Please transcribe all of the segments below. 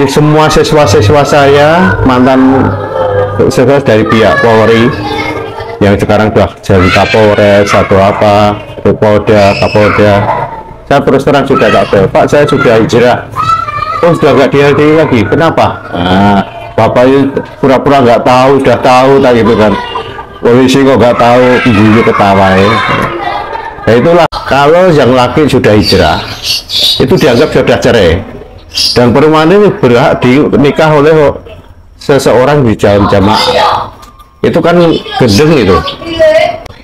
Jadi semua siswa-siswa saya mantan siswa dari pihak Polri yang sekarang sudah jadi Kapolres atau apa, Kapolda. Saya terus terang sudah tak Pak, saya sudah hijrah. Oh, sudah nggak dihadiri lagi. Kenapa? Nah, Bapak itu pura-pura nggak tahu, sudah tahu, tak gitu kan. Polisi kok nggak tahu, ibu ketawa ya. Nah, itulah kalau yang laki sudah hijrah, itu dianggap sudah cerai. Dan perempuan ini berhak dinikah oleh seseorang di jalan jamaah. Itu kan gendeng itu.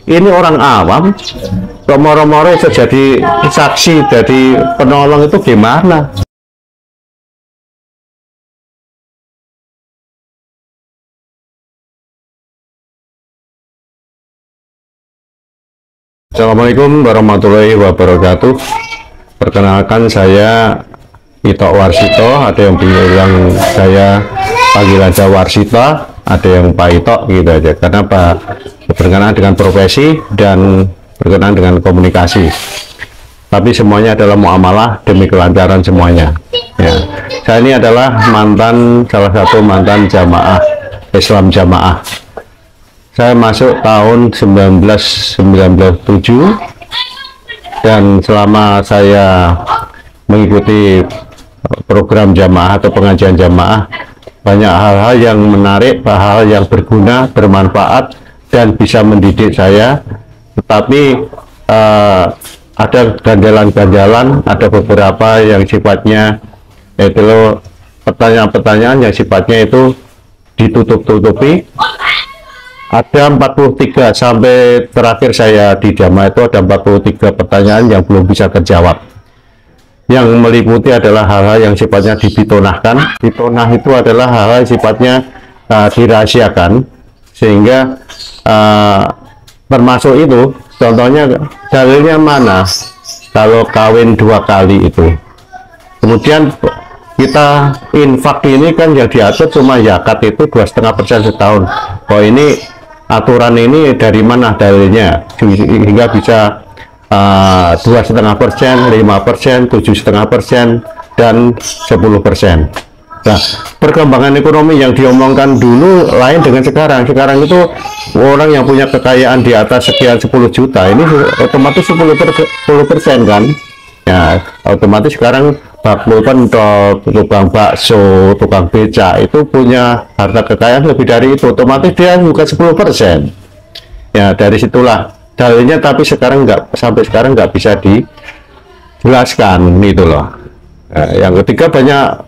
Ini orang awam moro-moro jadi saksi, jadi penolong, itu gimana? Assalamualaikum warahmatullahi wabarakatuh. Perkenalkan, saya Ito Warsito. Ada yang bilang saya panggil aja Warsita, ada yang Pak Ito gitu aja, karena berkenaan dengan profesi dan berkenaan dengan komunikasi, tapi semuanya adalah muamalah demi kelancaran semuanya ya. Saya ini adalah salah satu mantan jamaah Islam jamaah. Saya masuk tahun 1997 dan selama saya mengikuti program jamaah atau pengajian jamaah, banyak hal-hal yang menarik, hal-hal yang berguna, bermanfaat, dan bisa mendidik saya. Tetapi ada ganjalan-ganjalan, ada beberapa yang sifatnya itu pertanyaan-pertanyaan yang sifatnya itu ditutup-tutupi. Ada 43 sampai terakhir saya di jamaah itu ada 43 pertanyaan yang belum bisa terjawab. Yang meliputi adalah hal-hal yang sifatnya dipitonahkan. Pitonah itu adalah hal-hal yang sifatnya dirahasiakan, sehingga termasuk itu contohnya dalilnya mana kalau kawin 2 kali itu. Kemudian kita infak ini kan yang diatur cuma zakat itu 2,5% setahun. Oh, ini aturan ini dari mana dalilnya hingga bisa 2,5%, 5%, 7,5%, dan 10%. Nah, perkembangan ekonomi yang diomongkan dulu lain dengan sekarang. Sekarang itu orang yang punya kekayaan di atas sekian 10 juta ini otomatis 10% kan. Ya, otomatis sekarang bakul pentol, tukang bakso, tukang beca itu punya harta kekayaan lebih dari itu, otomatis dia juga 10%. Ya, dari situlah dalilnya, tapi sampai sekarang nggak bisa dijelaskan itu loh. Nah, yang ketiga banyak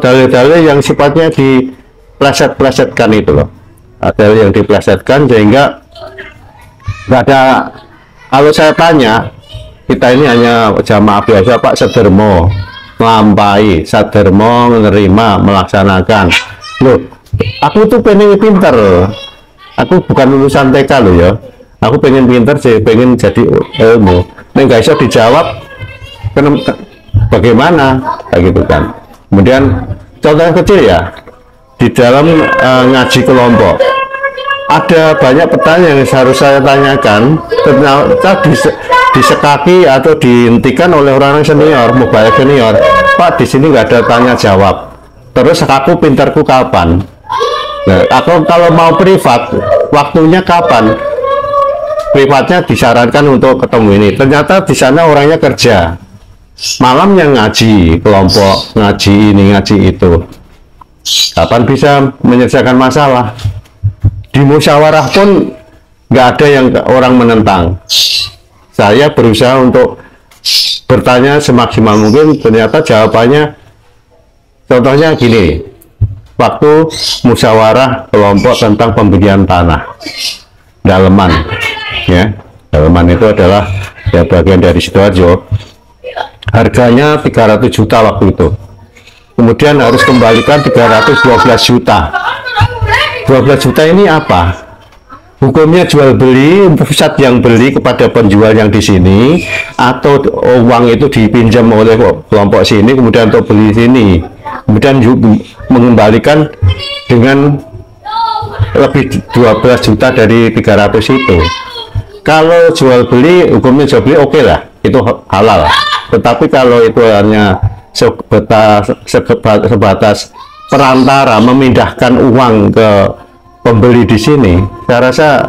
dalil-dalil yang sifatnya dipleset-plesetkan itu loh. Dalil yang diplesetkan sehingga nggak ada. Kalau saya tanya, kita ini hanya jamaah biasa Pak, sedermo, melampai, sadermo, menerima, melaksanakan. Loh, aku tuh pengen pinter, aku bukan lulusan TK loh ya. Aku pengen pinter sih, pengen jadi ilmu. Nah, nggak bisa dijawab, bagaimana? Kayak gitu kan. Kemudian contoh yang kecil ya, di dalam ngaji kelompok, ada banyak pertanyaan yang harus saya tanyakan, ternyata disekaki atau dihentikan oleh orang-orang senior, mubalik senior. Pak, di sini nggak ada tanya jawab. Terus aku pinterku kapan? Nah, aku kalau mau privat, waktunya kapan? Privatnya disarankan untuk ketemu ini. Ternyata di sana orangnya kerja, malamnya ngaji kelompok, ngaji ini ngaji itu. Kapan bisa menyelesaikan masalah? Di musyawarah pun nggak ada yang orang menentang. Saya berusaha untuk bertanya semaksimal mungkin, ternyata jawabannya contohnya gini. Waktu musyawarah kelompok tentang pembelian tanah Daleman ya, Daleman itu adalah ya bagian dari Sidoarjo, harganya 300 juta waktu itu, kemudian harus kembalikan 312 juta. 12 juta ini apa hukumnya? Jual beli, pusat yang beli kepada penjual yang di sini, atau uang itu dipinjam oleh kelompok sini kemudian untuk beli sini, kemudian mengembalikan dengan lebih 12 juta dari 300 itu. Kalau jual beli, hukumnya jual beli oke lah, itu halal. Tetapi kalau itu hanya sebatas perantara memindahkan uang ke pembeli di sini, saya rasa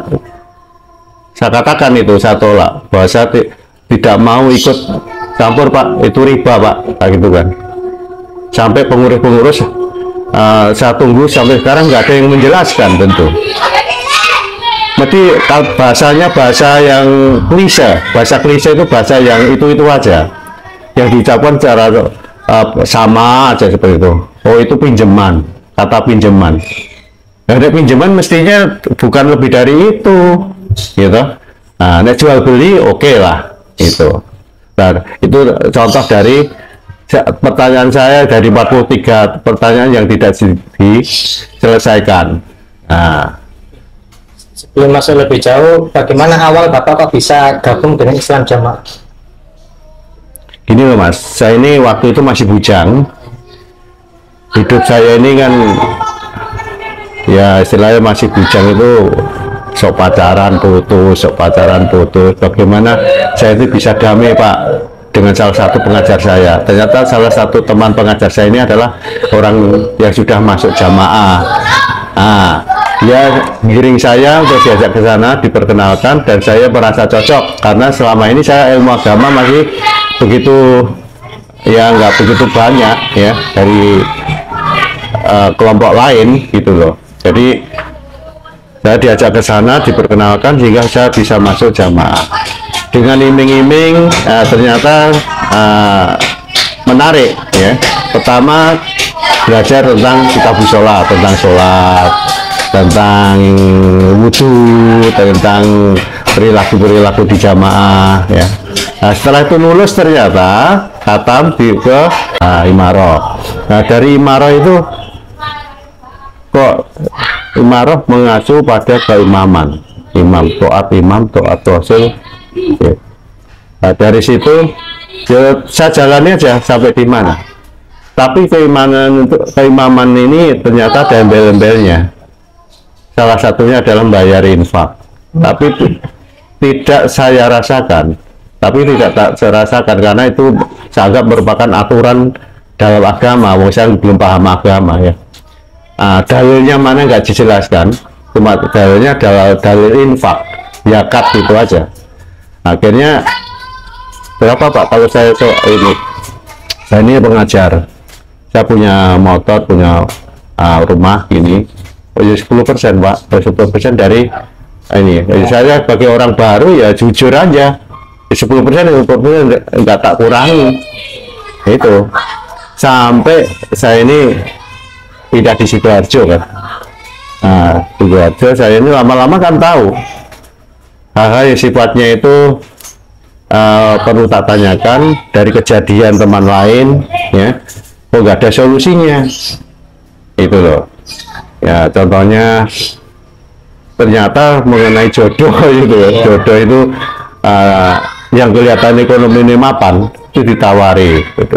saya katakan itu saya tolak, bahwa saya tidak mau ikut campur Pak, itu riba Pak, kayak gitu kan. Sampai pengurus-pengurus saya tunggu sampai sekarang nggak ada yang menjelaskan tentu. Berarti bahasanya bahasa yang klise, bahasa klise itu bahasa yang itu aja, yang diucapkan secara sama aja seperti itu. Oh itu pinjaman, kata pinjaman. Ada pinjaman mestinya bukan lebih dari itu, gitu. Nah, nek jual beli oke lah, itu. Nah, itu contoh dari pertanyaan saya dari 43 pertanyaan yang tidak diselesaikan. Nah, sebelum masuk lebih jauh, bagaimana awal Bapak kok bisa gabung dengan Islam Jamaah? Gini loh Mas, saya ini waktu itu masih bujang. Hidup saya ini kan ya istilahnya masih bujang, itu sok pacaran putus. Bagaimana saya itu bisa damai Pak dengan salah satu pengajar saya. Ternyata salah satu teman pengajar saya ini adalah orang yang sudah masuk jamaah. Dia ngiring saya untuk diajak ke sana, diperkenalkan, dan saya merasa cocok karena selama ini saya ilmu agama masih begitu ya nggak begitu banyak ya dari kelompok lain gitu loh. Jadi saya diajak ke sana, diperkenalkan sehingga saya bisa masuk jamaah. Dengan iming-iming ternyata menarik ya. Pertama belajar tentang kitabus sholat, tentang wudhu, tentang perilaku di jamaah ya. Nah, setelah itu lulus ternyata khatam ke Imaroh. Nah, dari Imaroh itu kok Imaroh mengacu pada keimaman, imam toat rasul ya. Nah, dari situ saya jalani aja sampai di mana. Tapi keimaman ini ternyata ada embel-embelnya. Salah satunya adalah membayar infak. Tapi tidak saya rasakan. Saya rasakan karena itu saya anggap merupakan aturan dalam agama. Saya belum paham agama ya. Dalilnya mana nggak dijelaskan. Cuma dalilnya adalah dalil infak, zakat itu aja. Akhirnya berapa Pak kalau saya ini pengajar. Saya punya motor, punya rumah ini. Oh ya 10% Pak, 10% dari ini. Jadi saya sebagai orang baru ya jujur aja. 10% enggak tak kurangi. Itu. Sampai saya ini tidak di Sidoarjo kan. Nah, Sidoarjo saya ini lama-lama kan tahu hal-hal yang sifatnya itu perlu tak tanyakan dari kejadian teman lain ya. Kok nggak ada solusinya. Itu loh. Ya contohnya ternyata mengenai jodoh itu ya. Jodoh itu yang kelihatan ekonomi ini mapan itu ditawari gitu.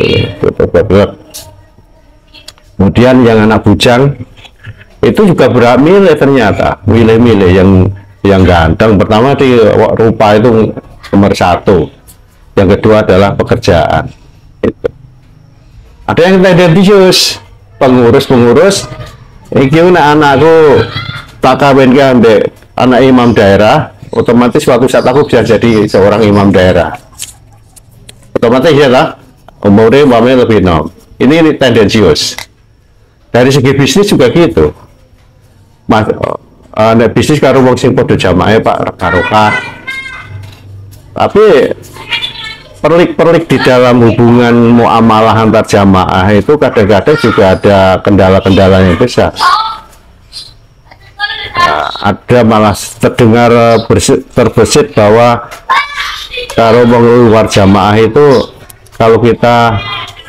Kemudian yang anak bujang itu juga berhak milih, ternyata milih yang ganteng. Pertama di rupa itu nomor 1, yang kedua adalah pekerjaan itu. Ada yang tendensius, pengurus iki anakku tak kawinkan ambek anak imam daerah, otomatis suatu saat aku bisa jadi seorang imam daerah. Otomatis ya lah, umurnya lebih nom. Ini tendensius. Dari segi bisnis juga gitu. Mas, bisnis karo wong sing padha jamaah Pak rekah. Tapi perlik-perlik di dalam hubungan muamalah antar jamaah itu kadang-kadang juga ada kendala-kendala yang besar. Ada malah terdengar terbesit bahwa kalau mau luar jamaah itu kalau kita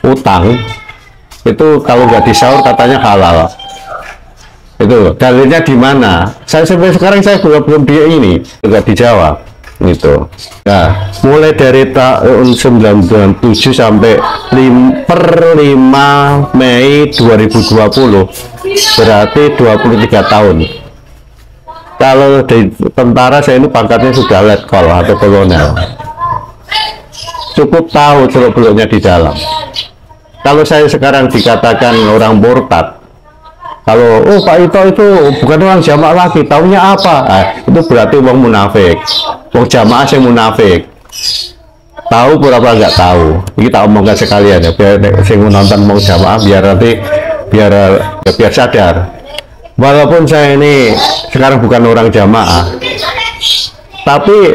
utang itu kalau nggak disaur katanya halal. Itu dalilnya di mana? Saya sampai sekarang saya belum dia ini juga dijawab gitu. Nah, mulai dari tahun 1997 sampai 5 Mei 2020 berarti 23 tahun. Kalau di tentara saya ini pangkatnya sudah letkol atau kolonel. Cukup tahu seluk-beluknya di dalam. kalau saya sekarang dikatakan orang murtad, kalau oh Pak Ito itu bukan orang jamaah lagi, taunya apa? Itu berarti wong munafik, wong jamaah yang munafik. Tahu pura-pura nggak tahu. Kita omongkan sekalian ya, biar yang nonton mau jamaah biar nanti biar sadar. Walaupun saya ini sekarang bukan orang jamaah, tapi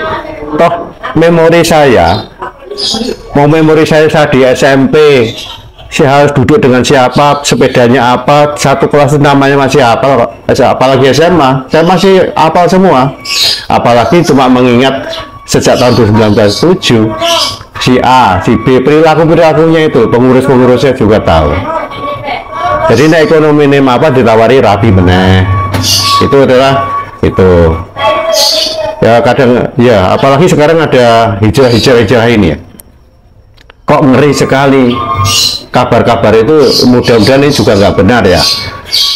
toh memori saya di SMP, saya harus duduk dengan siapa, sepedanya apa, satu kelas namanya masih apa, apalagi SMA, saya masih hafal semua. Apalagi cuma mengingat sejak tahun 1997, si A, si B, perilakunya itu, pengurusnya juga tahu. Jadi nah ekonomi ini apa ditawari rapi meneh. Itu adalah itu. Ya kadang ya apalagi sekarang ada hijrah ini ya. Kok ngeri sekali kabar-kabar itu, mudah-mudahan ini juga nggak benar ya.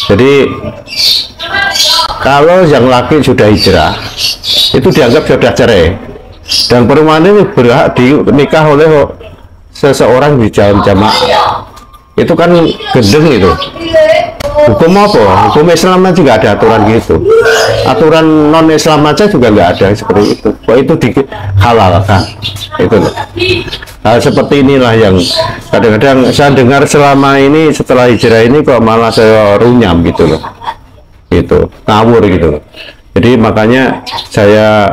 Jadi kalau yang laki sudah hijrah itu dianggap sudah cerai, dan perempuan ini berhak dinikah oleh seseorang di jalan jamaah. Itu kan gendeng itu. Hukum apa? Hukum Islam aja juga ada aturan gitu. Aturan non Islam aja juga nggak ada seperti itu. Kok itu dihalalkan? Itu loh. Hal seperti inilah yang kadang-kadang saya dengar selama ini, setelah hijrah ini kok malah saya runyam gitu loh. Itu ngawur gitu loh. Jadi makanya saya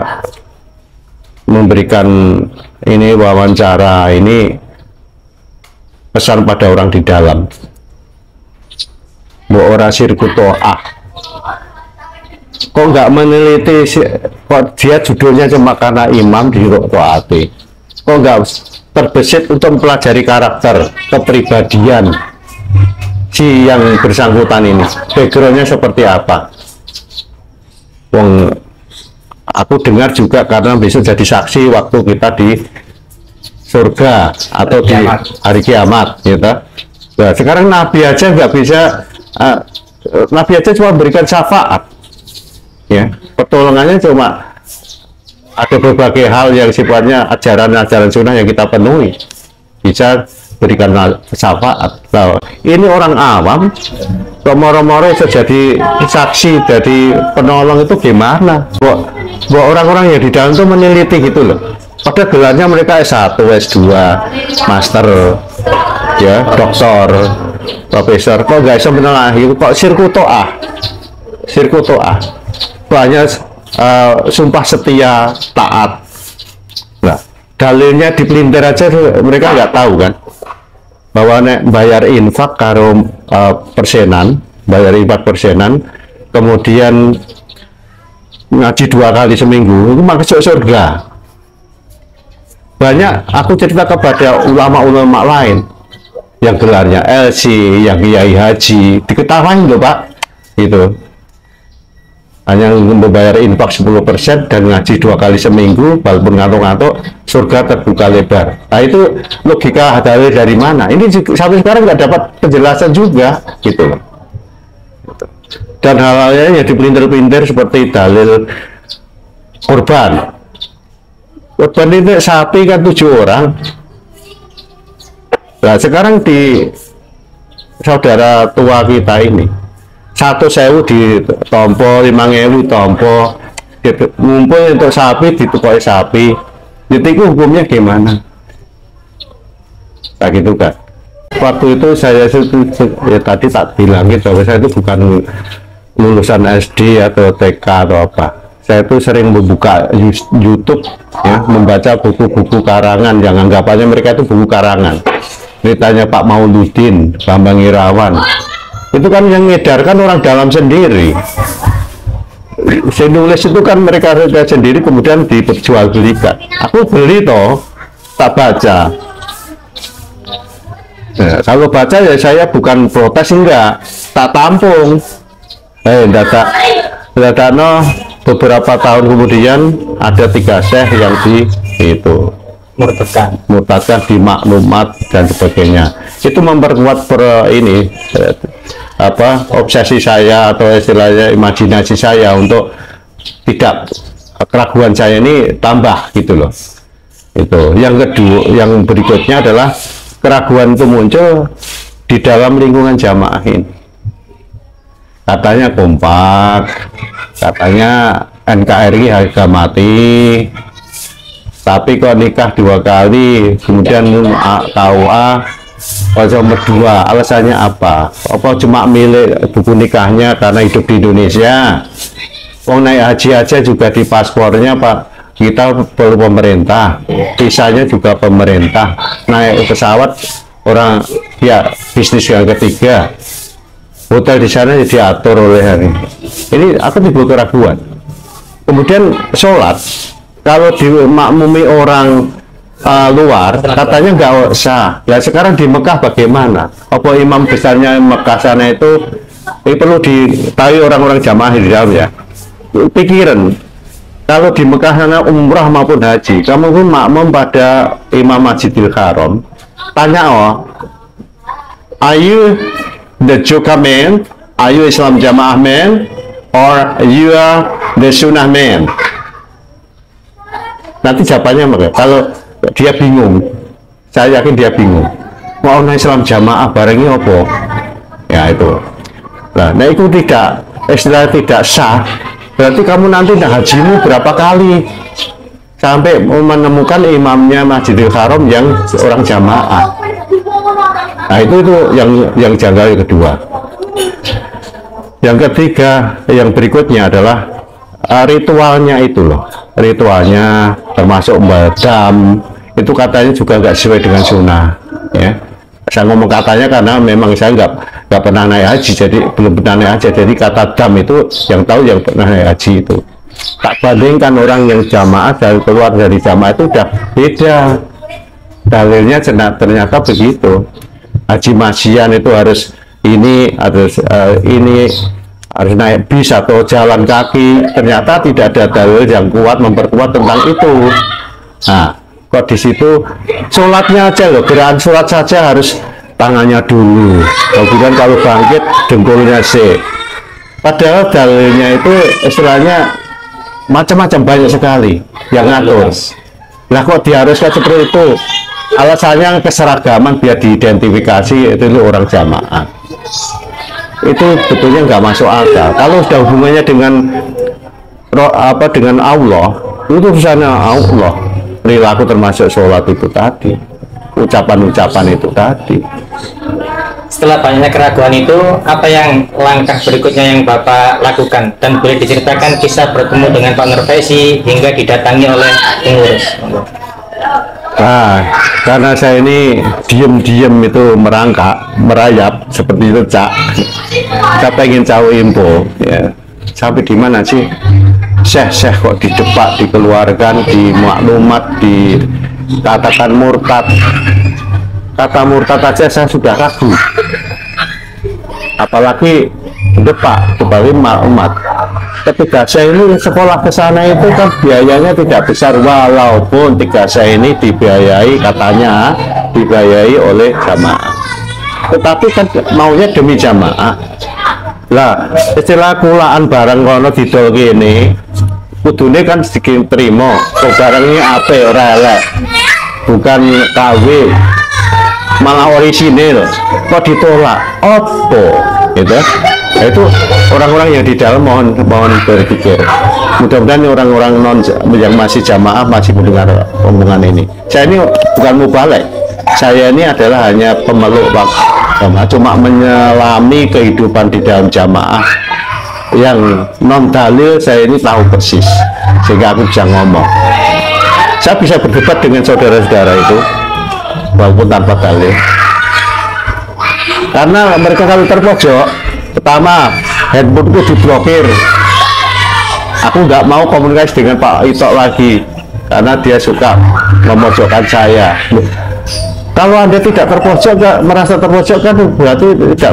memberikan ini wawancara ini pesan pada orang di dalam. Mbok ora sirku to'ah. Kok nggak meneliti kok dia judulnya cuma karena imam di to'ati. Kok nggak terbesit untuk mempelajari karakter, kepribadian si yang bersangkutan ini, backgroundnya seperti apa. Wong aku dengar juga karena besok jadi saksi waktu kita di surga atau di hari kiamat gitu. Nah, sekarang Nabi aja nggak bisa, Nabi aja cuma berikan syafaat ya, pertolongannya cuma ada berbagai hal yang sifatnya ajaran-ajaran sunnah yang kita penuhi, bisa berikan syafaat. Nah, ini orang awam kok moro-moro jadi saksi, jadi penolong, itu gimana? Buat orang-orang yang di dalam itu meneliti gitu loh. Pada gelarnya mereka S1, S2, Master, ya, Doktor, Profesor. Kok nggak bisa menelahi? Kok sirku to'ah, banyak sumpah setia, taat. Nah, dalilnya dipelintir aja mereka nggak tahu kan, bahwa nek bayar infak karo persenan, kemudian ngaji 2 kali seminggu itu masuk surga. Banyak aku cerita kepada ulama-ulama lain yang gelarnya LC, yang kiai haji, diketahui loh Pak, itu hanya membayar infak 10% dan ngaji 2 kali seminggu, walaupun ngantuk-ngantuk, surga terbuka lebar. Nah itu logika dari mana? Ini sampai sekarang nggak dapat penjelasan juga gitu loh. Dan hal-halnya yang dipelintir-pelintir seperti dalil korban itu sapi kan 7 orang. Nah sekarang di saudara tua kita ini 1.000 ditompo, 5.000 tompo, ngumpul untuk sapi, ditukoi sapi, itu hukumnya gimana? Nah gitu kan. Waktu itu saya ya tadi tak bilang gitu, saya itu bukan lulusan SD atau TK atau apa. Saya itu sering membuka YouTube ya, membaca buku-buku karangan yang anggapannya mereka itu buku karangan. Ceritanya Pak Mauludin, Bambang Irawan. Itu kan yang ngedarkan orang dalam sendiri. Saya nulis itu kan mereka sendiri kemudian diperjualbelikan. Aku beli toh, tak baca. Nah, kalau baca ya saya bukan protes, enggak, tak tampung. Data beberapa tahun kemudian ada 3 syekh yang itu murtadkan di maklumat dan sebagainya. Itu memperkuat obsesi saya atau istilahnya imajinasi saya untuk tidak, keraguan saya ini tambah gitu loh. Itu yang kedua, yang berikutnya adalah keraguan itu muncul di dalam lingkungan jamaah ini. Katanya kompak, katanya NKRI harga mati, tapi kok nikah 2 kali, kemudian KUA kok berdua, alasannya apa? Apa cuma milik buku nikahnya karena hidup di Indonesia? Wong naik haji aja juga di paspornya Pak, kita perlu pemerintah, visanya juga pemerintah, naik pesawat orang ya bisnis yang ketiga, hotel di sana diatur oleh hari. Ini aku timbul keraguan. Kemudian sholat, kalau dimakmumi orang luar, katanya nggak sah. Ya sekarang di Mekah bagaimana? Apa imam besarnya Mekah sana itu perlu diketahui orang-orang jamaah di dalam ya. Pikiran, kalau di Mekah sana umrah maupun haji, kamu pun makmum pada imam Masjidil Haram, tanya are you the Joka man? Are you Islam Jamaah man? Or you are the Sunnah man? Nanti jawabannya mereka. Kalau dia bingung, saya yakin dia bingung. Mau Islam Jamaah barangnya apa? Ya itu. Nah itu tidak, istilah tidak sah. Berarti kamu nanti hajimu berapa kali sampai menemukan imamnya Masjidil Haram yang seorang jamaah. Nah itu yang janggal yang kedua. Yang ketiga, yang berikutnya adalah ritualnya itu loh. Ritualnya termasuk badam itu katanya juga nggak sesuai dengan sunnah. Ya, saya ngomong katanya karena memang saya nggak pernah naik haji, jadi belum pernah naik haji. Jadi kata dam itu yang tahu yang pernah naik haji itu. Tak bandingkan orang yang jamaah dari keluar dari jamaah itu udah beda. Dalilnya ternyata begitu. Haji Masyian itu harus ini harus naik bis atau jalan kaki. Ternyata tidak ada dalil yang kuat memperkuat tentang itu. Nah, kok di situ sholatnya aja loh, gerakan sholat saja harus tangannya dulu. Kemudian kalau bangkit dengkulnya sih. Padahal dalilnya itu istilahnya macam-macam, banyak sekali yang ngatur. Lah kok diharuskan seperti itu? Alasannya keseragaman biar diidentifikasi itu orang jamaah. Itu betulnya nggak masuk akal. Kalau sudah hubungannya dengan dengan Allah, itu urusannya Allah. Perilaku termasuk sholat itu tadi, ucapan-ucapan itu tadi. Setelah banyaknya keraguan itu, apa yang langkah berikutnya yang Bapak lakukan? Dan boleh diceritakan kisah bertemu dengan Pak Nurfaisi hingga didatangi oleh pengurus. Nah, karena saya ini diem-diem itu merayap seperti itu Cak. Saya pengen tahu info ya. Sampai di mana sih Syekh kok didepak, dikeluarkan, di maklumat, dikatakan murtad. Kata murtad aja saya sudah ragu. Apalagi depak kembali maklumat. Ketika saya ini sekolah ke sana itu kan biayanya tidak besar, walaupun tiga saya ini dibiayai, katanya dibiayai oleh jamaah, tetapi kan maunya demi jamaah. Lah istilah kulaan barang kono didol gini kudune kan sedikit terima kok barang ini ape ora elek, bukan KW malah orisinil, kok ditolak opo gitu. Nah, itu orang-orang yang di dalam mohon berpikir. Mudah-mudahan orang-orang non yang masih jamaah masih mendengar omongan ini. Saya ini bukan mubalek. Saya ini adalah hanya pemeluk jamaah, cuma menyelami kehidupan di dalam jamaah yang non dalil. Saya ini tahu persis sehingga aku bisa ngomong. Saya bisa berdebat dengan saudara-saudara itu walaupun tanpa dalil. Karena mereka kalau terpojok, pertama handphoneku diblokir. Aku nggak mau komunikasi dengan Pak Ito lagi karena dia suka memojokkan saya. Kalau Anda tidak terpojok, nggak merasa terpojok kan berarti tidak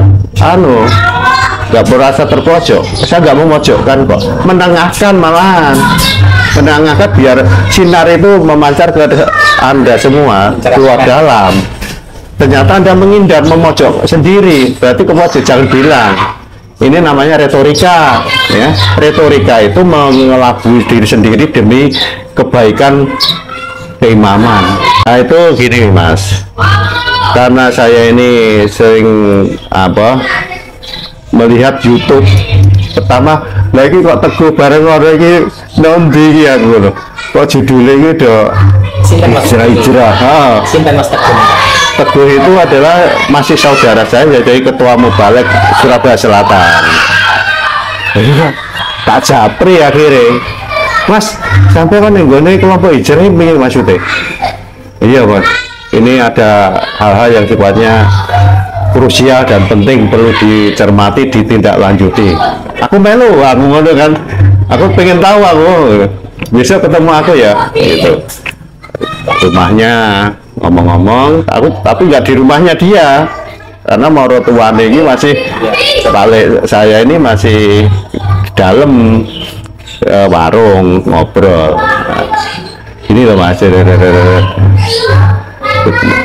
nggak merasa terpojok. Saya nggak mau memojokkan kok, menengahkan, malahan menengahkan biar sinar itu memancar ke Anda semua keluar dalam. Ternyata Anda menghindar, memojok sendiri, berarti kemojok. Jangan bilang ini namanya retorika ya. Retorika itu mengelabui diri sendiri demi kebaikan keimaman. Nah itu gini Mas, karena saya ini sering melihat YouTube. Pertama lagi kok Teguh bareng orang ini nondi ya gitu, kok judulnya ini do hijrah. Sinten Mas Teguh? Teguh itu adalah masih saudara saya, jadi ketua Mubalek Surabaya Selatan. Tak japri akhirnya, Mas sampai kan nenggone kelompok hijrah ini maksudnya. Iya Mas, ini ada hal-hal yang sifatnya krusial dan penting, perlu dicermati, ditindaklanjuti. Aku melu, aku ngono kan, aku pengen tahu, aku besok ketemu aku ya, gitu. Rumahnya ngomong-ngomong, aku tapi nggak di rumahnya dia, karena maratuwane ini masih balik, saya ini masih di dalam warung ngobrol. Ini loh Mas,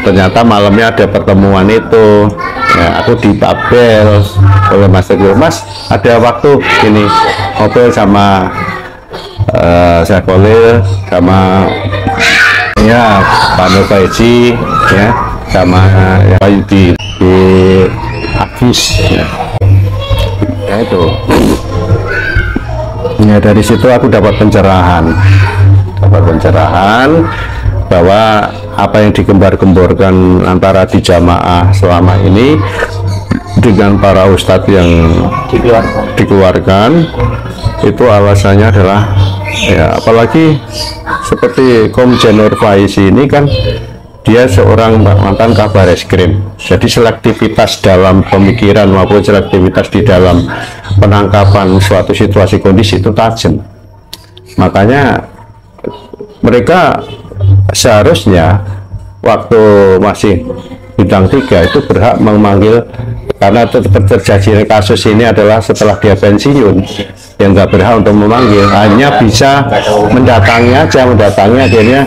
ternyata malamnya ada pertemuan itu. Ya, aku dipabel oleh Mas Teguh, Mas ada waktu ini ngobrol sama saya Kolil, sama ya Pak Nur Faiji, ya sama ya, Pak Yudi di Agus, ya itu. Ya dari situ aku dapat pencerahan bahwa apa yang digembar-gemborkan antara di jamaah selama ini dengan para ustadz yang dikeluarkan itu alasannya adalah ya, apalagi seperti Komjen Nur Faizi ini kan dia seorang mantan kabar eskrim, jadi selektivitas dalam pemikiran maupun selektivitas di dalam penangkapan suatu situasi kondisi itu tajam. Makanya mereka seharusnya waktu masih bintang 3 itu berhak memanggil, karena terjadi kasus ini adalah setelah dia pensiun, yang nggak berhak untuk memanggil, hanya bisa mendatangi akhirnya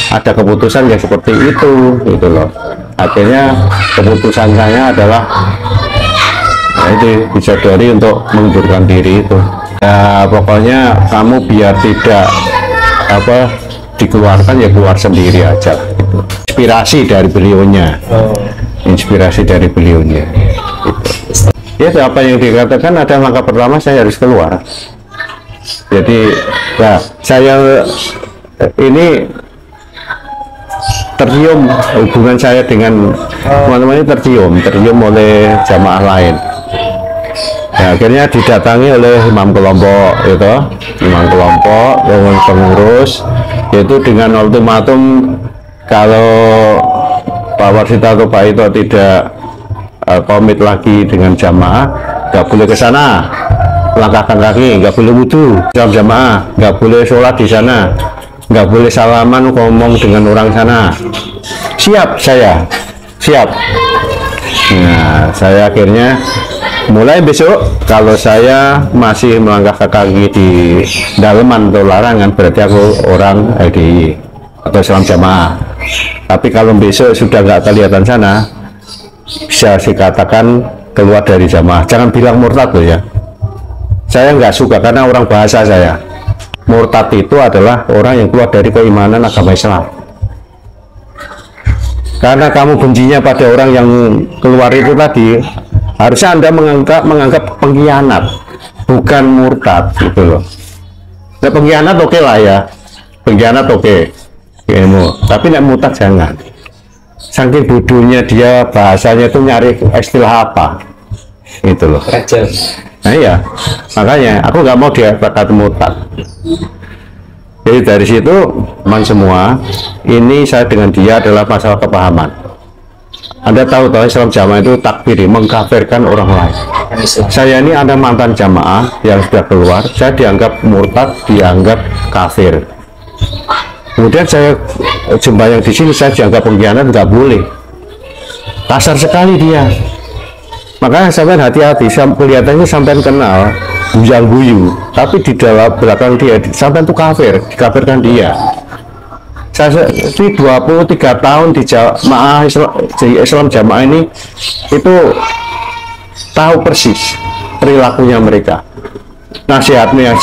ada keputusan yang seperti itu gitu loh. Akhirnya keputusan saya adalah ya itu disadari untuk mengundurkan diri itu. Ya, pokoknya kamu biar tidak dikeluarkan ya keluar sendiri aja gitu. Inspirasi dari beliaunya gitu. Ya apa yang dikatakan, ada langkah pertama saya harus keluar. Jadi nah saya ini tercium hubungan saya dengan teman-teman ini tercium oleh jamaah lain. Ya, akhirnya didatangi oleh imam kelompok pengurus, yaitu dengan ultimatum kalau Pak Warsita atau Pak Ito tidak komit lagi dengan jamaah, nggak boleh ke sana, langkahkan kaki, nggak boleh wudhu dalam jamaah, nggak boleh sholat di sana, nggak boleh salaman ngomong dengan orang sana. Siap, saya siap. Nah, saya akhirnya mulai besok kalau saya masih melangkah kaki di daleman atau larangan, berarti aku orang LDI atau Islam Jamaah. Tapi kalau besok sudah nggak kelihatan sana, bisa dikatakan keluar dari jamaah. Jangan bilang murtad loh ya, saya nggak suka, karena orang bahasa saya murtad itu adalah orang yang keluar dari keimanan agama Islam. Karena kamu bencinya pada orang yang keluar itu tadi, harusnya Anda menganggap pengkhianat, bukan murtad gitu loh. Nah, pengkhianat oke lah ya, pengkhianat oke, tapi nek murtad jangan. Saking bodohnya dia, bahasanya itu nyari istilah apa itu loh. Nah iya, makanya aku nggak mau dia kata murtad. Jadi dari situ teman semua, ini saya dengan dia adalah masalah kepahaman. Anda tahu Islam Jamaah itu takfir, mengkafirkan orang lain. Saya ini ada mantan jamaah yang sudah keluar, saya dianggap murtad, dianggap kafir. Kemudian saya jumpa yang di sini, saya dianggap pengkhianat, nggak boleh. Kasar sekali dia. Makanya sampean hati-hati, kelihatannya sampean kenal bujang buyu, tapi di dalam belakang dia sampean itu kafir, dikafirkan dia. Saya 23 tahun di jamaah Islam Jamaah ini itu tahu persis perilakunya mereka. Nasihatnya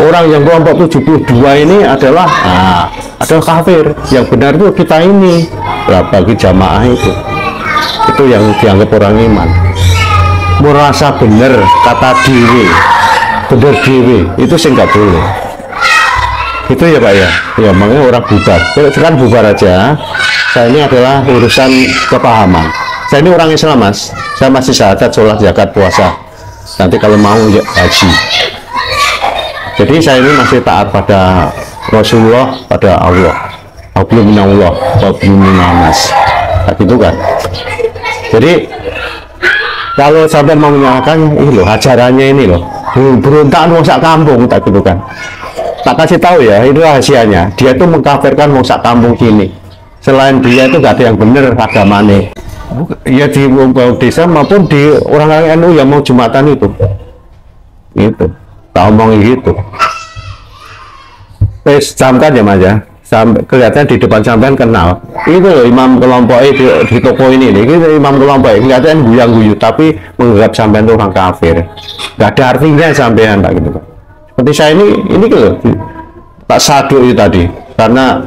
orang yang kelompok 72 ini adalah kafir. Yang benar itu kita ini, bagi jamaah itu yang dianggap orang iman. Merasa benar, kata diri, benar diri, itu sih nggak boleh. Itu ya Pak ya, ya makanya orang bubar. Sekarang bubar aja. Saya ini adalah urusan kepahaman. Saya ini orang Islam Mas. Saya masih syahadat, sholat, zakat, puasa. Nanti kalau mau ya haji. Jadi saya ini masih taat pada Rasulullah, pada Allah. Hablum minallah, hablum minanas. Nah, gitu kan. Jadi kalau sampai mau menyalahkan ini loh, ajarannya ini loh, berontakan wong sak kampung, tak gitu kan. Tak kasih tahu ya, itu rahasianya. Dia itu mengkafirkan wong sak kampung sini. Selain dia itu gak ada yang benar agamanya. Ya di desa maupun di orang-orang NU yang mau Jumatan itu. Gitu. Tak omongin gitu. Camkan ya Mas ya. Kelihatan di depan sampean kenal. Itu loh imam kelompok di toko ini nih. Itu imam kelompok kelihatan guyang-guyu tapi menganggap sampean itu orang kafir. Gak ada artinya sampean tak gitu. Seperti saya ini loh. Tak sadu itu tadi karena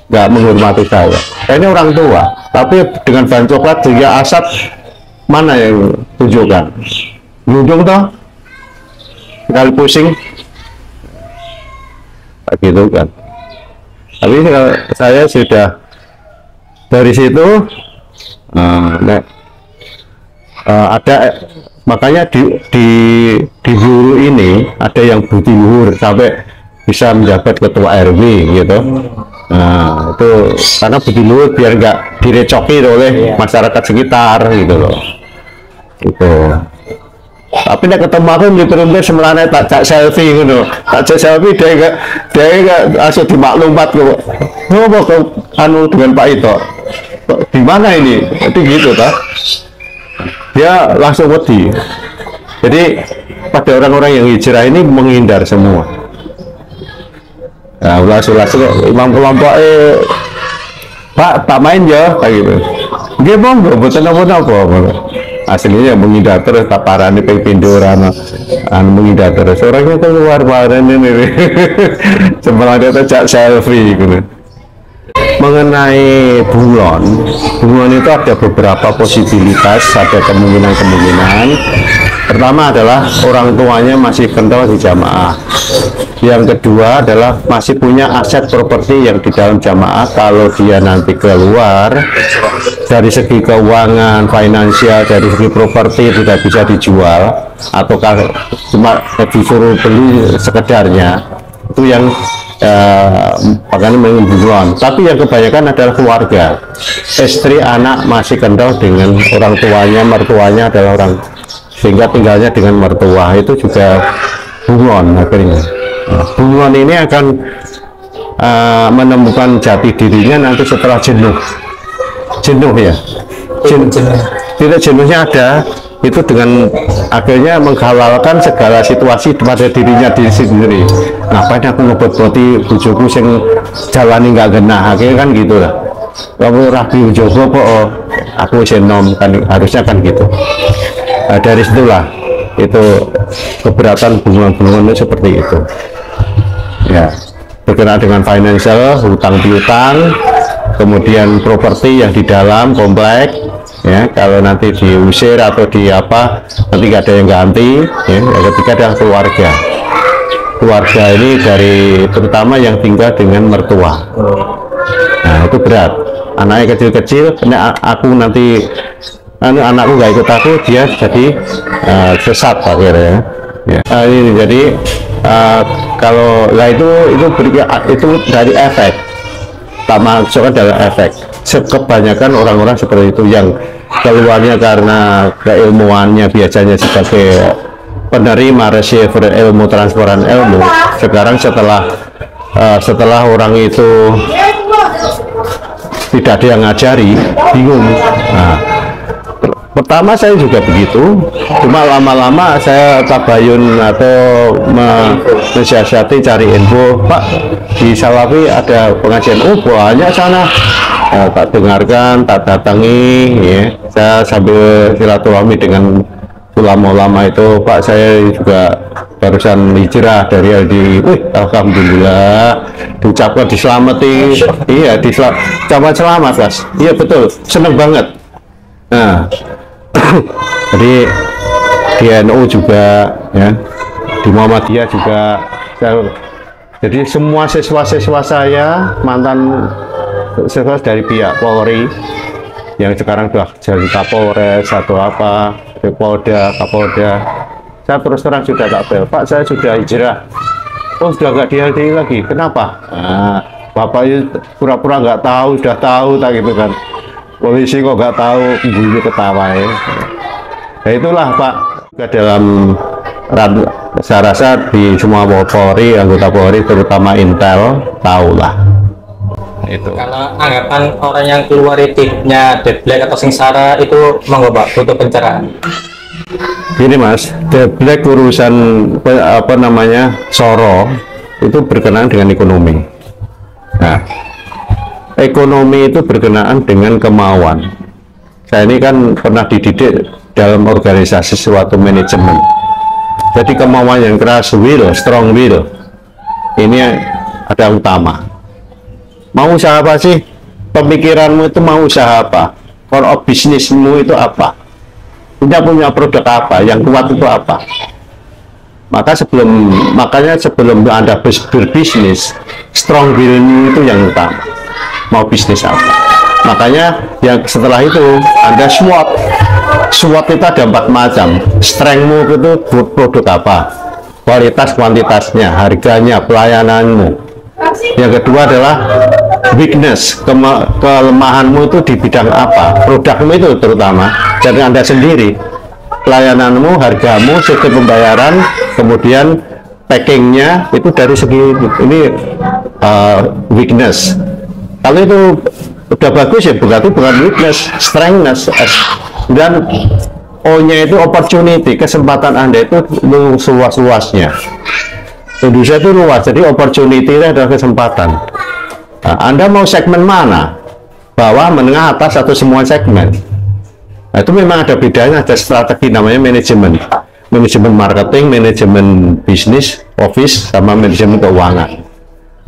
nggak menghormati saya. Saya ini orang tua, tapi dengan bahan coklat dia asap mana yang tunjukkan? Nundung toh, sekali pusing, gitu kan. Tapi saya sudah dari situ, ada makanya di hulu ini ada yang budi luhur sampai bisa menjabat ketua RW gitu. Nah itu karena budi luhur biar nggak direcoki oleh masyarakat sekitar gitu loh. Itu. Tapi nek ketemu aku di semelane tak selfie gitu. Tak selfie dia enggak asal dimaklumat kok. Ngopo kok anu dengan Pak Ito. Di mana ini? Jadi gitu ta. Dia langsung wedi. Jadi pada orang-orang yang hijrah ini menghindar semua. Nah, ulas-ulas imam kelompok Pak tak main ya kayak gitu. Dia monggo mboten apa-apa. Aslinya menghindar terus taparane ping pindho anu menghindar terus. Orangnya keluar bareng ini. Sebelah dia tak selfie gitu. Mengenai bunglon itu ada beberapa posibilitas, ada kemungkinan. Pertama adalah orang tuanya masih kental di jamaah. Yang kedua adalah masih punya aset properti yang di dalam jamaah. Kalau dia nanti keluar dari segi keuangan, finansial, dari segi properti tidak bisa dijual atau cuma disuruh beli sekedarnya, itu yang makanya mengbunglon. Tapi yang kebanyakan adalah keluarga, istri, anak masih kental dengan orang tuanya, mertuanya adalah orang, sehingga tinggalnya dengan mertua, itu juga bunglon akhirnya. Bunglon ini akan menemukan jati dirinya nanti setelah jenuh ya. Tidak jenuhnya ada itu dengan akhirnya menghalalkan segala situasi pada dirinya diri sendiri. Ngapain aku ngebot-boti bujuku sing jalani nggak genah, akhirnya kan gitu lah. Kamu rapi jogo kok aku senom kan, harusnya kan gitu. Nah, dari situlah itu keberatan bunglon-bunglon seperti itu ya, berkenaan dengan financial, hutang piutang, kemudian properti yang di dalam komplek ya, kalau nanti diusir atau di apa nanti gak ada yang ganti ya. Yang ketiga adalah keluarga ini dari terutama yang tinggal dengan mertua. Nah itu berat, anaknya kecil-kecil, aku nanti anakku gak ikut aku, dia jadi sesat akhirnya ya. Ini jadi kalau lah itu dari efek, tak masukkan dalam efek. Kebanyakan orang-orang seperti itu yang keluarnya karena keilmuannya biasanya sebagai penerima receiver ilmu, transferan ilmu. Sekarang setelah orang itu tidak ada yang ngajari, bingung. Nah, pertama saya juga begitu, cuma lama-lama saya tabayun atau mensiasati cari info, Pak di Salafi ada pengajian, oh banyak sana. Tak dengarkan, tak datangi ya. Saya sambil silaturahmi dengan ulama-ulama itu, Pak saya juga barusan hijrah dari LDI. Wih, alhamdulillah, diucapkan diselamati, iya diucapkan selamat Mas. Iya betul, seneng banget. Nah, jadi di NU juga ya, di Muhammadiyah juga jadi semua siswa-siswa saya mantan siswa dari pihak Polri yang sekarang sudah jadi Kapolres atau apa, Polda, Kapolda, saya terus terang sudah tak bel, Pak saya sudah hijrah. Oh sudah nggak di LDI lagi, kenapa? Nah, Bapak itu pura-pura nggak tahu, sudah tahu tak gitu kan. Polisi kok nggak tahu, bunyi ketawa ya. Nah itulah Pak, ke dalam saya rasa di semua Polri, anggota Polri terutama Intel tahulah itu. Kalau anggapan orang yang keluar tipnya Deblek atau Sengsara itu monggo Pak, butuh pencerahan. Gini Mas, Deblek urusan apa namanya Soro itu berkenaan dengan ekonomi. Nah, ekonomi itu berkenaan dengan kemauan. Saya ini kan pernah dididik dalam organisasi suatu manajemen. Jadi kemauan yang keras, will, strong will, ini ada utama. Mau usaha apa sih? Pemikiranmu itu mau usaha apa? Kalau bisnismu itu apa? Punya produk apa? Yang kuat itu apa? Makanya sebelum Anda berbisnis, strong will-nya itu yang utama. Mau bisnis apa? Makanya yang setelah itu Anda SWOT. SWOT itu ada 4 macam. Strength-mu itu produk apa? Kualitas, kuantitasnya, harganya, pelayananmu. Yang kedua adalah weakness, kelemahanmu itu di bidang apa, produkmu itu terutama dari Anda sendiri, pelayananmu, hargamu, sistem pembayaran, kemudian packingnya itu dari segi ini weakness. Kalau itu udah bagus ya berarti bukan weakness, strengthness. Dan O-nya itu opportunity, kesempatan Anda itu seluas-luasnya. Indonesia itu luas, jadi opportunity itu adalah kesempatan. Nah, Anda mau segmen mana? Bawah, menengah, atas, atau semua segmen? Nah, itu memang ada bedanya, ada strategi namanya manajemen. Manajemen marketing, manajemen bisnis, office, sama manajemen keuangan.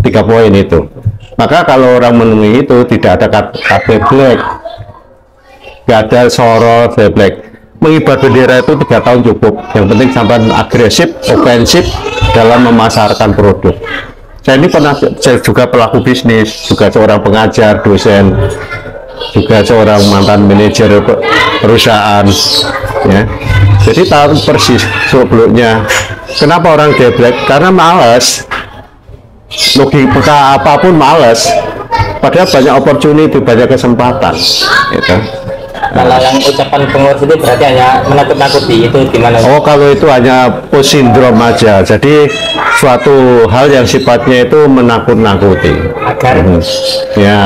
3 poin itu. Maka kalau orang menemui itu, tidak ada kata black, nggak ada sorot, black. Mengibar bendera itu 3 tahun cukup. Yang penting sampai agresif, ofensif dalam memasarkan produk. Saya ini saya juga pelaku bisnis, juga seorang pengajar, dosen, juga seorang mantan manajer perusahaan. Ya. Jadi tahu persis sebelumnya. Kenapa orang geblek? Karena malas. Logika apapun malas. Padahal banyak opportunity, banyak kesempatan. Gitu. Kalau yang ucapan pengurus itu berarti hanya menakut-nakuti, itu gimana? Oh, kalau itu hanya post syndrome aja. Jadi suatu hal yang sifatnya itu menakut-nakuti. Agar ya,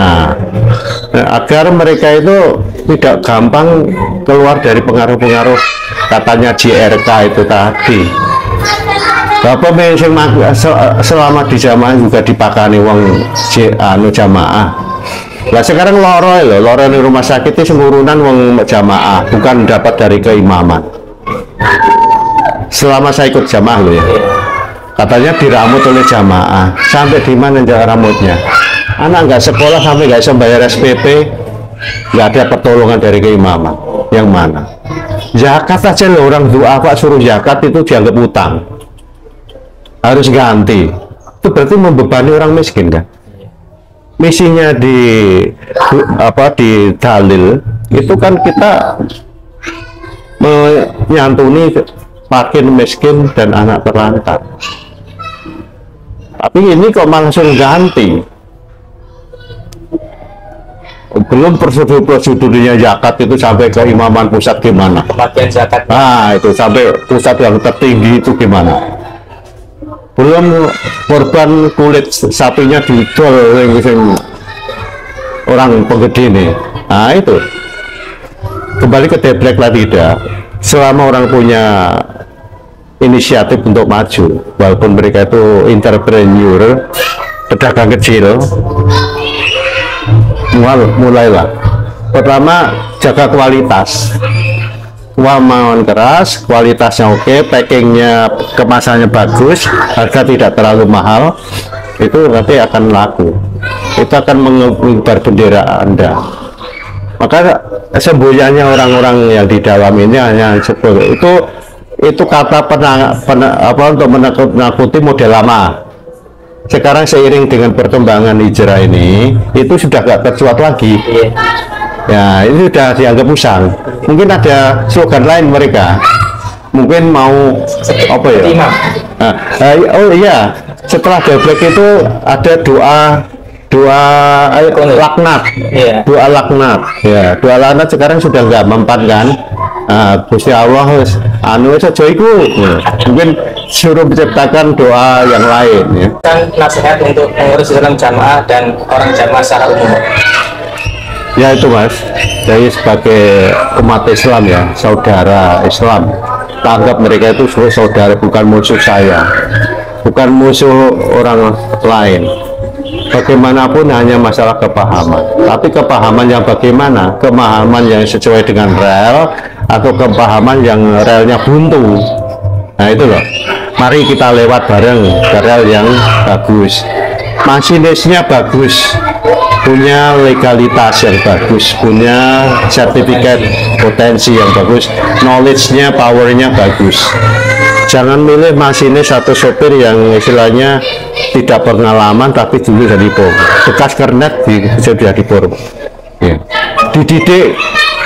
agar mereka itu tidak gampang keluar dari pengaruh-pengaruh katanya JRK itu tadi. Bapak mention selama di jamaah juga dipakani uang jamaah. Nah sekarang loro di rumah sakit itu pengurunan uang jamaah, bukan dapat dari keimaman. Selama saya ikut jamaah loh ya, katanya diramut oleh jamaah. Sampai di mana rambutnya? Anak nggak sekolah sampai nggak bisa bayar SPP, nggak ada pertolongan dari keimaman. Yang mana? Zakat aja loh, orang doa Pak suruh zakat itu dianggap utang, harus ganti. Itu berarti membebani orang miskin kan? Misinya di dalil itu kan kita menyantuni fakir, miskin, dan anak terlantar. Tapi ini kok langsung ganti. Belum prosedurnya zakat itu sampai ke imaman pusat gimana? Kematian zakat. Nah itu sampai pusat yang tertinggi itu gimana? Belum korban kulit sapinya dijual oleh orang penggede nih. Nah itu kembali ke deblek lagi tidak. Selama orang punya inisiatif untuk maju, walaupun mereka itu entrepreneur, pedagang kecil, mulailah. Pertama jaga kualitas. kemauan keras, kualitasnya oke, packingnya, kemasannya bagus, harga tidak terlalu mahal, itu nanti akan laku. Itu akan mengibar bendera Anda. Maka semboyannya orang-orang yang di dalam ini hanya seperti itu kata untuk menakuti model lama. Sekarang seiring dengan perkembangan hijrah ini, itu sudah gak tercuat lagi. Ya, ini sudah dianggap usang. Mungkin ada slogan lain mereka. Mungkin mau apa ya? Oh iya, setelah Daybreak itu ada doa laknat, doa laknat, ya, doa laknat sekarang sudah nggak mempan kan. Gusti Allah anu saja iku, mungkin suruh menciptakan doa yang lain, ya. Kan nasihat untuk pengurus dalam jamaah dan orang jamaah secara umum. Ya itu Mas, jadi sebagai umat Islam ya, saudara Islam, tanggap mereka itu saudara, bukan musuh saya, bukan musuh orang lain. Bagaimanapun hanya masalah kepahaman, tapi kepahaman yang bagaimana? Kepahaman yang sesuai dengan rel atau kepahaman yang relnya buntu. Nah itu loh, mari kita lewat bareng ke rel yang bagus, masinisnya bagus, punya legalitas yang bagus, punya sertifikat potensi yang bagus, knowledge-nya, powernya bagus. Jangan milih masinis atau sopir yang istilahnya tidak pengalaman tapi dulu jadi bekas kernet sudah di ya. Dididik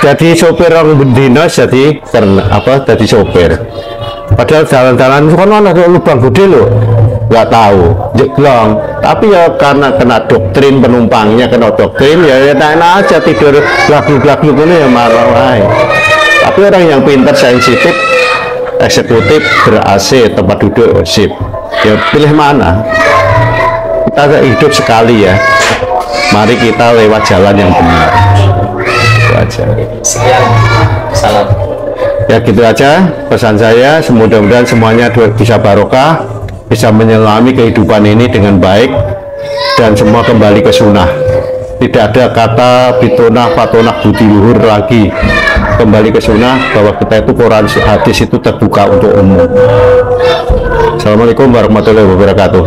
jadi sopir orang bendina jadi jadi sopir. Padahal jalan-jalan itu kan ada lubang gede loh, nggak tahu jeglong. Tapi ya karena kena doktrin penumpangnya, kena doktrin ya enak aja tidur lagu-lagu ini ya marah. Tapi orang yang pintar, sensitif, eksekutif, ber-AC, tempat duduk sip, ya pilih mana. Kita hidup sekali ya, mari kita lewat jalan yang benar. Itu aja. Sekian, salam. Ya gitu aja pesan saya, mudah-mudahan semuanya bisa barokah, bisa menyelami kehidupan ini dengan baik, dan semua kembali ke sunnah. Tidak ada kata bitonah, patonah, budi luhur lagi. Kembali ke sunnah, bahwa kita itu Quran, hadis itu terbuka untuk umum. Assalamualaikum warahmatullahi wabarakatuh.